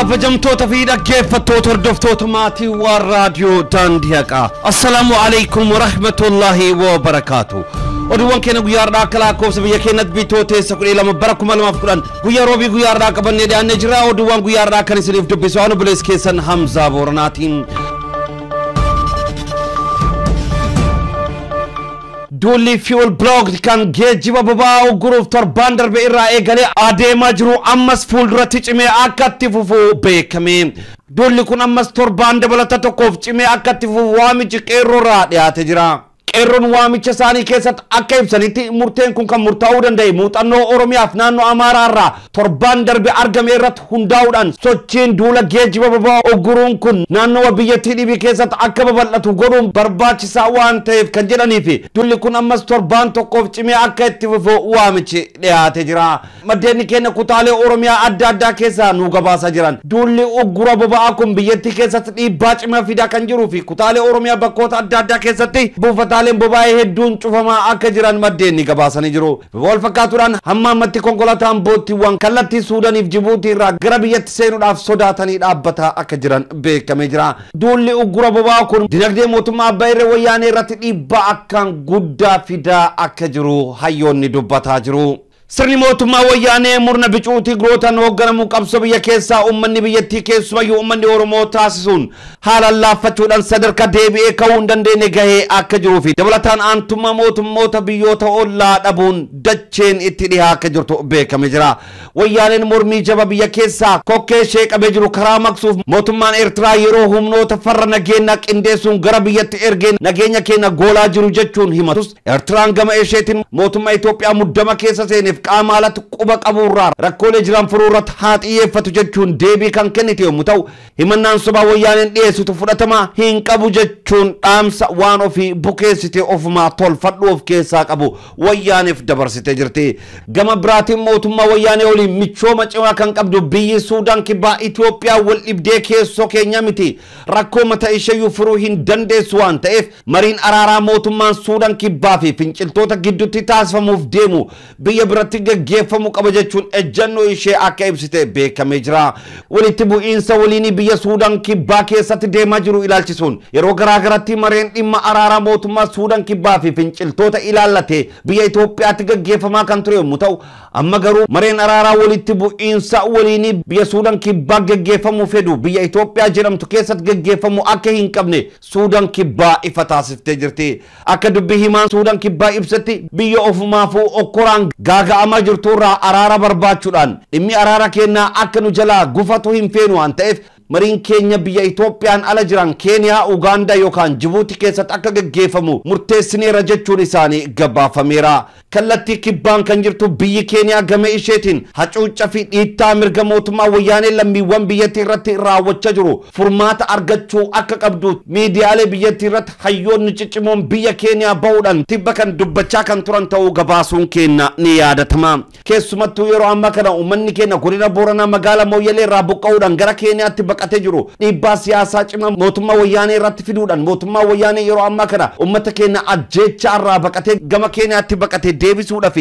kabajamtoota fi dhaggeeffattoota hordoftoota maatii waan raadiyoo Daandii. Assalamu alaykum wa rahmatullahi wa barakatuh. Oduuwwan keenya guyyaadhaa akka lakkoofsa biyya keenyatti bitootessa 12 bara 2010 guyyaa roobii guyyaadhaa qabannee dhiyaannee jira. Oduuwwan guyyaadhaa kan isiniif dubbisu waan obboleessa keessan Hamzaa Booranaatiin. Dulli fuel blog kan geejjiba boba'aa guruuf torbaan darbe irraa eegalee adeemaa jiru ammas fuulduratti cimee akka itti fufu beekame. Dulli kun ammas torbaan dabalata tokkoof cimee akka itti fufu waamichi qeerroorraa dhiyaate jira. Qeerroon waamicha isaanii keessatti akka ibsanitti murteen kun kan murtaa'uu danda'e muuxannoo Oromiyaaf naannoo Amaaraarraa torbaan darbe argame irratti hundaa'uudhaan sochiin duula geejjiba boba'aa guruun kun naannoo biyyattii dhibii keessatti akka babal'atu godhuun barbaachisaa waan ta'eef kan jedhaniif dulli kun ammas torbaan tokkoof cimee akka itti fufu waamichi dhiyaate jira. Maddeen keenya kutaalee Oromiyaa adda addaa keessaa nu gabaasaa jiran dulli gura boba'aa kun biyyattii keessatti dhiibbaa cimaa fidaa kan jiruu fi kutaalee Oromiyaa bakkoota adda addaa keessatti buufata boba'aa hedduun cufamaa akka jiran maddeen gabaasanii jiru. Wal fakkaatuudhaan hamma ammatti konkolaataan boottiiwwan kallattii Suudaaniif Jibuutii irraa gara biyyatti seenuudhaaf sodaatanii dhaabbataa akka jiran beekamee jira. Duulli uggura boba'aa kun dinagdee mootummaa Abbaa Irree Wayyaanee irratti dhiibbaa akkaan guddaa fidaa akka jiru hayyoonni dubbataa jiru. Sirni mootummaa Wayyaanee murna bicuutii grootan hoogganamu qabsoo biyya keessaa uummanni biyyattii keessumayyuu uummanni Oromoo taasisuun haala laaffachuudhaan sadarkaa deebi'ee ka'uu hin dandeenye gahee akka jiruu fi dabalataan aantummaa mootummoota biyyoota ollaa dhabuun dacheen itti dhihaa akka jirtu beekamee jira. Wayyaaneen mormii jaba biyya keessaa kokkee ishee qabee jiru karaa maqsuuf mootummaan Eertiraa yeroo humnoota farra nageenyaa qindeessuun gara biyyatti ergeen nageenya keenya goolaa jiru jechuun himatus Eertiraan gama isheetiin mootummaa Itoophiyaa muddama keessa seeneef qaama alatti quba qaburraa rakkoolee jiran furuurratti haa xiyyeeffatu jechuun deebii kan kennite yommuu ta'u himannaan sobaa Wayyaaneen dhiyeessitu fudhatama hin qabu jechuun dhaamsa waan ofii bukeessite ofumaa tolfadhu of keessaa qabu Wayyaaneef dabarsite jirti. Gama biraatiin mootummaa Wayyaanee waliin michooma cimaa kan qabdu biyyi Suudaan kibbaa Itoophiyaa wal dhibdee keessoo keenya miti rakkoo mataa isheeyyuu furuu hin dandeessu waan ta'eef mariin araaraa mootummaan Suudaan kibbaa fi finciltoota gidduutti taasifamuuf deemu biyya biratti gaggeeffamu qaba jechuun ejjannoo ishee akka ibsite beekamee jira. Walitti bu'iinsa waliinii biyya Suudaan kibbaa keessatti deemaa jiru ilaalchisuun yeroo garaagaratti mareen dhimma araaraa mootummaa Suudaan kibbaa fi finciltoota ilaallate biyya Itoophiyaatti gaggeeffamaa kan ture yommuu ta'u amma garuu mareen araaraa walitti bu'iinsa waliinii biyya Suudaan kibbaa gaggeeffamuu fedhu biyya Itoophiyaa jedhamtu keessatti gaggeeffamu akka hin qabne Suudaan kibbaa ifa taasiftee jirti. Akka dubbii himaan Suudaan kibbaa ibsatti biyya ofumaafuu okkoraan gaaga'amaa jirturraa araara barbaachuudhaan dhimmi araara keenyaa akka nu jalaa gufatu hin feenu waan ta'eef mariin keenya biyya Itoophiyaan ala jiran Keeniyaa, Ugaandaa yookaan Jibuutii keessatti akka gaggeeffamu murteessineera jechuun isaanii gabaafameera. Kallattii kibbaan kan jirtu biyyi Keeniyaa gama isheetiin hacuucca fi dhiittaa mirga mootummaa Wayyaanee lammiiwwan biyyattii irratti raawwachaa jiru furmaata argachuu akka qabdu miidiyaalee biyyattii irratti hayyoonni ciccimoon biyya Keeniyaa bahuudhaan tibba kan dubbachaa kan turan ta'uu gabaasuun keenya ni yaadatama. Keessumattuu yeroo ammaa kana uummanni keenya godina Booranaa magaalaa Mooyyalee irraa buqqa'uudhaan gara Keeniyaatti baqatee jiru dhiibbaa siyaasaa cimaa mootummaa Wayyaanee irratti fiduudhaan mootummaa Wayyaanee yeroo ammaa kana uummata keenya ajjeechaa irraa baqatee gama Keeniyaatti baqatee deebisuudhaaf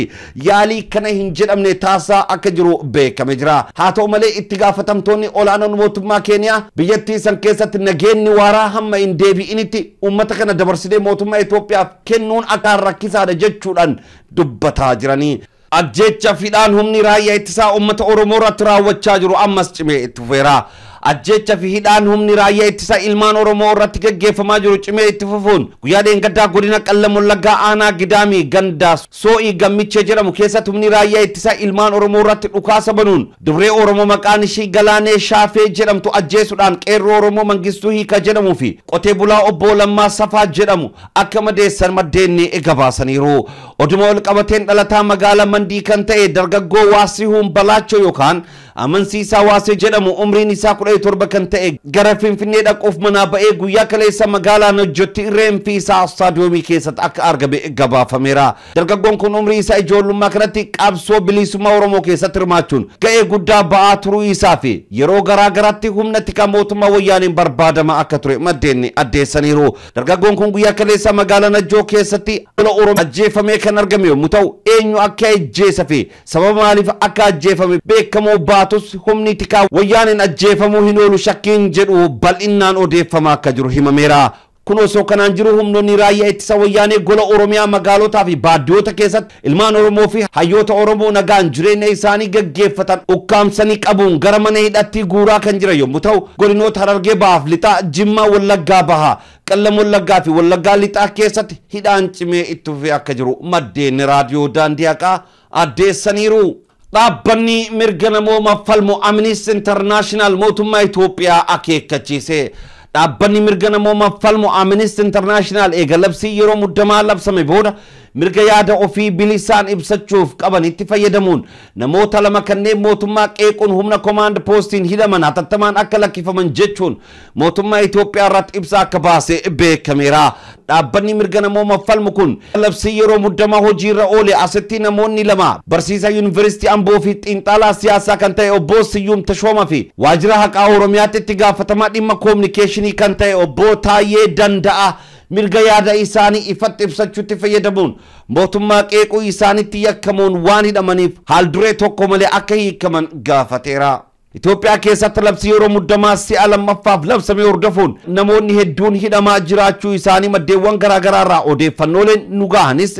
yaalii kana hin jedhamne taasisaa akka jiru beekamee jira. Haa ta'u malee itti gaafatamtoonni olaanoon mootummaa Keeniyaa biyyattii san keessatti nageenyi waaraa hamma hin deebi'initti uummata kana dabarsinee mootummaa Itoophiyaaf kennuun akka rakkisaadha jechuudhaan dubbataa jiranii. Ajjeecha fidhaan humni raayyaa ittisaa uummata Oromoo irratti raawwachaa jiru ammas cimee itti fufeera. Ajjeecha fi hidhaan humni raayyaa ittisaa ilmaan Oromoo irratti gaggeeffamaa jiru cimee itti fufuun guyyaa dheengaddaa godina Qellem Wallaggaa aanaa Gidaamii gandaa Soo'ii Gammichee jedhamu keessatti humni raayyaa ittisaa ilmaan Oromoo irratti dhukaasa banuun dubree Oromoo maqaan ishii Galaanee Shaafee jedhamtu ajjeesuudhaan qeerroo Oromoo Mangistuu Hiika jedhamuu fi qotee bulaa obbo Lammaa Safaa jedhamu akka madeessan maddeen gabaasaniiru. Oduma wal qabateen dhalataa magaalaa Mandii kan ta'e dargaggoo Waasihuun Balaachoo yookaan amansiisaa Waasee jedhamu umriin isaa 17 kan ta'e gara Finfinnee dhaquuf manaa ba'ee guyyaa kaleessa magaalaa Najjootti reenfi isaa staadiyoomii keessatti akka argame gabaafameera. Dargaggoon kun umrii isaa ijoollummaa kanatti qabsoo bilisummaa Oromoo keessatti hirmaachuun ga'ee guddaa ba'aa turuu isaa fi yeroo garaagaraatti humna tikaa mootummaa Wayyaaneen barbaadamaa akka ture maddeen addeessaniiru. Dargaggoon kun guyyaa kaleessa magaalaa Najjoo keessatti Oromoo ajjeefamee kan argame yommuu ta'u eenyu akka ajjeese fi sababa maaliif akka ajjeefame beekamoo baatu baatus humni tikaa wayyaanin ajjeefamuu hin oolu shakkiin jedhu bal'innaan odeeffamaa akka jiru himameera. Kun osoo kanaan jiru humnoonni raayyaa ittisa wayyaanee gola Oromiyaa magaalotaa fi baadiyyoota keessatti ilmaan Oromoo fi hayyoota Oromoo nagaan jireenya isaanii gaggeeffatan ukkaamsanii qabuun gara mana hidhaatti guuraa kan jiran yommuu ta'u, godinoota Harargee Bahaaf Lixaa, Jimmaa, Wallaggaa Bahaa, Qallam Wallaggaa fi Wallaggaa Lixaa keessatti hidhaan cimee itti fufee akka jiru maddeen raadiyoo Daandii Haqaa addeessaniiru. Dhaabbanni mirga namoomaa falmu Amnesty International mootummaa Itoophiyaa akeekkachiise. Dhaabbanni mirga namoomaa falmu Amnesty International eega labsii yeroo muddamaa labsame booda mirga yaada ofii bilisaan ibsachuuf qaban itti fayyadamuun namoota lama kanneen mootummaa qeequun humna command postiin hidhaman hatattamaan akka lakkifaman jechuun mootummaa Itoophiyaa irratti ibsa akka baase beekameera. Dhaabbanni mirga namoomaa falmu kun labsii yeroo muddamaa hojiirra oole asitti namoonni lama barsiisaa yuunivarsiitii Amboo fi xiinxalaa siyaasaa kan ta'e obbo Siyyuum Tashoomaa fi waajjira haqaa Oromiyaatti itti gaafatamaa dhimma kominikeeshinii kan ta'e obbo Taayyee Danda'a mirga yaada isaanii ifatti ibsachuutti fayyadamuun mootummaa qeequu isaanitti yakkamuun waan hidhamaniif haal duree tokko malee akka hiikaman gaafateera. Itoophiyaa keessatti labsii yeroo muddamaa si'a lammaffaaf labsame hordofuun namoonni hedduun hidhamaa jiraachuu isaanii maddeewwan garaagaraa irraa odeeffannooleen nu gahanis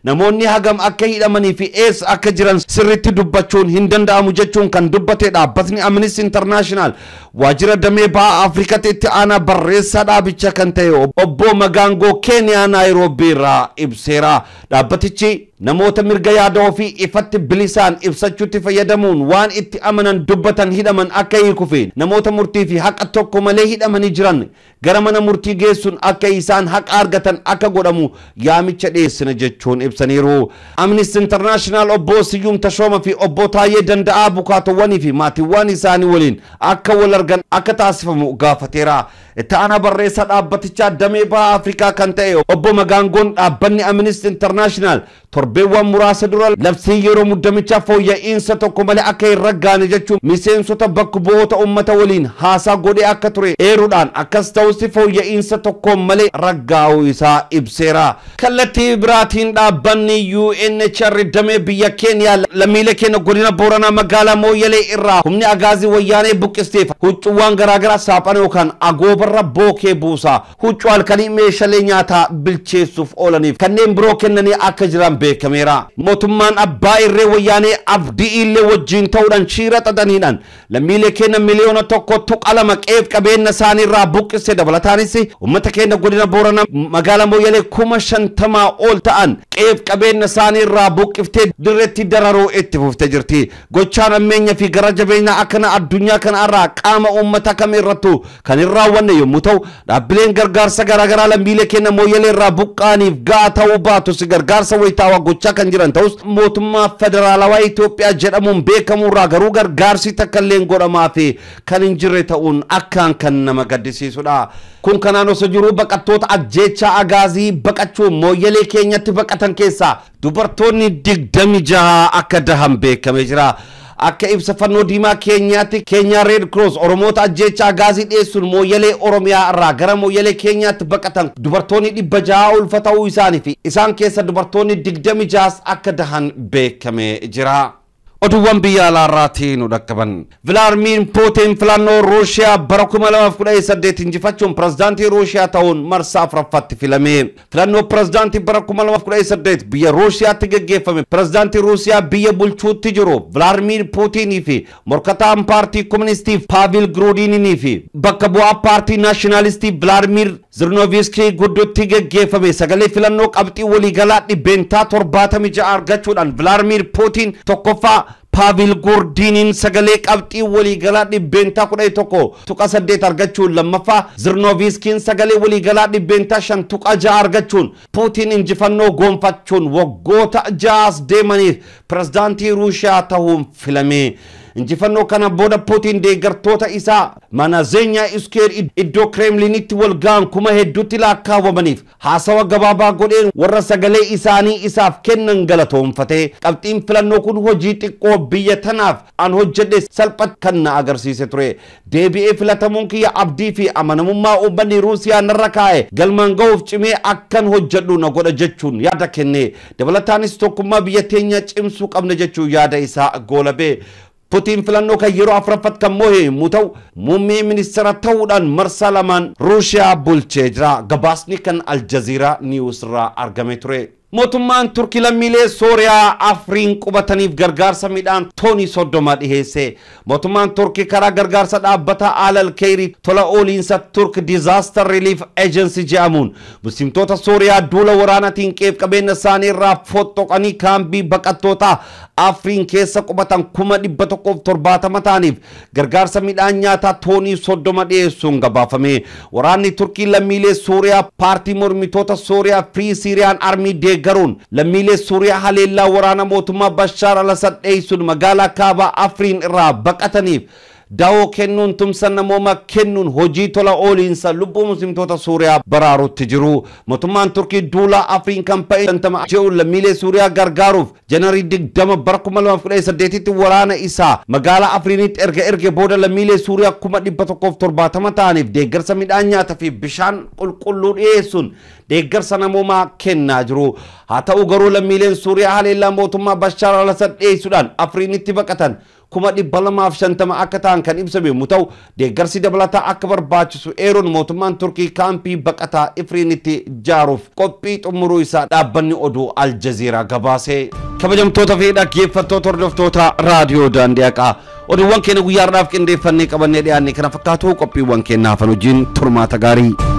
namoonni hagam akka hidhamanii fi eessa akka jiran sirriitti dubbachuun hin danda'amu jechuun kan dubbate dhaabbatni Amnesty International waajjira damee baha Afrikaatti itti aanaa barreessaa dhaabicha kan ta'e obbo Magaangoo Keeniyaa Naayiroobii irraa ibseera. Dhaabbatichi namoota mirga yaada ofii ifatti bilisaan ibsachuutti fayyadamuun waan itti amanan dubbatan hidhaman akka hiikufi namoota murtii fi haqa tokko malee hidhamanii jiran gara mana murtii geessuun akka isaan haqa argatan akka godhamu yaamicha dhiyeessina jechuun ibsaniiru. Amnesty International obbo Siyyuum Tashoomaa fi obbo Taayyee Danda'aa bukaatowwanii fi maatiiwwan isaanii waliin akka wal argan akka taasifamu gaafateera. Itti aanaa barreessaa dhaabbatichaa damee baha Afrikaa kan ta'e obbo Magaangoon dhaabbanni Amnesty International torbeewwan muraasa dura labsii yeroo muddamichaa fooyya'insa tokko malee akka hin raggaane jechuun miseensota bakka bu'oota uummata waliin haasaa godhee akka ture eeruudhaan akkas ta'us fooyya'insa tokko malee raggaa'uu isaa ibseera. Kallattii biraatiin dhaabbanni UNHCR damee biyya Keeniyaa lammiilee keenya godina Booranaa magaalaa Mooyyalee irraa humni agaazii wayyaanee buqqisteef huccuuwwan garaagaraa saaphana yookaan agoobarra bookee buusaa huccuu halkanii meeshaalee nyaataa bilcheessuuf oolaniif kanneen biroo kennanii akka jiran beekameera. Mootummaan abbaa irree wayyaanee abdii illee wajjin ta'uudhaan shiira xaxaniidhaan lammiilee keenya miliyoona tokko tuqa lama qeef qabeenya isaanii irraa buqqise dabalataanis uummata keenya godina Booranaa magaalaa Mooyyalee 50,000 ol ta'an qeef qabeenya isaanii irraa buqqiftee dirreetti dararuu itti fuftee jirti. Gochaan ammeenya fi gara jabeenya akkana addunyaa kana irraa qaama uummata kamirrattu kan hin raawwanne yommuu ta'u dhaabbileen gargaarsa garaagaraa lammiilee keenya Mooyyalee irraa buqqaaniif ga'a ta'uu baatus gargaarsa wayitaawaa gochaa kan jiran ta'us mootummaa federaalawaa Itoophiyaa jedhamuun beekamu irraa garuu gargaarsi takka illee godhamaa fi kan hin jirre ta'uun akkaan kan nama gaddisiisudha. Kun kanaan osoo jiru baqattoota ajjeechaa agaazii baqachuun Mooyyalee keenyatti baqatan keessaa dubartoonni 26 akka dahan beekamee jira. Akka ibsa fannoo diimaa keenyaatti Kenya Red Cross Oromoota ajjeechaa agaazii dhiyeessuun Mooyyalee Oromiyaa irraa gara Mooyyalee keenyaatti baqatan dubartoonni 600 ulfa ta'uu isaanii fi isaan keessa dubartoonni 26 akka dahan beekamee jira. Oduuwwan biyya alaarraatii nu dhaqqaban. Vladimir Putin filannoo Ruushiyaa bara 2018 injifachuun pirezidaantii Ruushiyaa ta'uun marsaa afuraffaatti filame. Filannoo pirezidaantii bara 2018 biyya Ruushiyaatti gaggeeffame pirezidaantii Ruusiyaa biyya bulchuutti jiru Vladimir Putinii fi morkataan paartii koministii Pavel Grudinii fi bakka bu'aa paartii naashinaalistii Vladimir Zirnoviskii gidduutti gaggeeffame sagalee filannoo qabxii waliigalaa 76 argachuudhaan Vladimir Putin tokkoffaa Pavel Grudinin sagalee qabxii waliigalaa 11.8 argachuun lammaffaa Zirnoviskiin sagalee waliigalaa 5.6 argachuun Putin injifannoo gonfachuun waggoota 6 deemaniif pirezidaantii Ruushiyaa ta'uun filame. Injifannoo kana booda Putin deeggartoota isaa mana Zenya Square iddoo Kremlinitti wal ga'an kuma hedduutti lakkaawwamaniif haasawa gabaabaa godheen warra sagalee isaanii isaaf kennan galatoomfate. Qabxiin filannoo kun hojii xiqqoo biyya tanaaf an hojjedhe salphat kan na agarsiise ture. Deebi'ee filatamuun kiyya abdii fi amanamummaa uummanni Ruusiyaa narra kaa'e galmaan ga'uuf cimee akkan hojjedhu na godha jechuun yaada kenne. Dabalataanis tokkummaa biyya teenya cimsuu qabna jechuun yaada isaa goolabee. Putin filannoo kan yeroo afuraffat kan mo'e mutau muummee ministeera ta'uudhaan marsaa lamaan Ruushiyaa bulchee jira. Gabaasni kan Al Jazeera News irraa argame ture. Mootummaan Turkii lammiilee Sooriyaa Afriin qubataniif gargaarsa midhaan toonii 30 dhiheesse. Mootummaan Turkii karaa gargaarsa dhaabbata Alal Khayrii tola ooliinsa Turk Disaster Relief Agency jedhamuun muslimtoota Sooriyaa duula waraanaatiin qabeenya isaanii irraa fottoqanii kaambii baqattoota Afriin keessa qubatan 170 ta'aniif gargaarsa midhaan nyaataa toonii 30 dhiyeessuun gabaafame. Waraanni Turkii lammiilee Sooriyaa paartii mormitoota Sooriyaa Free Syrian Army garun lammiilee Suuriyaa haleellaa waraana mootummaa Bashar al-Assad dheessuun magaalaa kaaba Afriin irraa baqataniif daawoo kennuun tumsa namooma kennuun hojii tola ooliinsa lubbuu muslimtoota Suuriyaa baraarutti jiru. Mootummaan Turkii duula Afriin kampanii jechuun lammiilee Suuriyaa gargaaruuf Janaarii 20 bara 2018tti waraana isaa magaalaa Afriinitti erge booda lammiilee Suuriyaa 170 ta'aniif deeggarsa midhaan nyaataa fi bishaan qulqulluu dhiyeessuun deeggarsa namoomaa kennaa jiru. Haa ta'u garuu lammiileen Suuriyaa haleellaa mootummaa Bashar al-Assad dheessuudhaan Afriinitti baqatan 250 akka ta'an kan ibsame yommuu ta'u deeggarsi dabalataa akka barbaachisu eeruun mootummaan Turkii kaampii baqataa Afriinitti ijaaruuf qophii xumuruu isaa dhaabbanni oduu Al Jazeera gabaase. Kabajamtoota fi dhaggeeffattoota hordoftoota raadiyoo Daandii Haqaa oduuwwan keenya guyyaadhaaf qindeeffannee qabannee dhiyaanne kana fakkaatu qophiiwwan keenyaaf wajjin turmaata gaarii.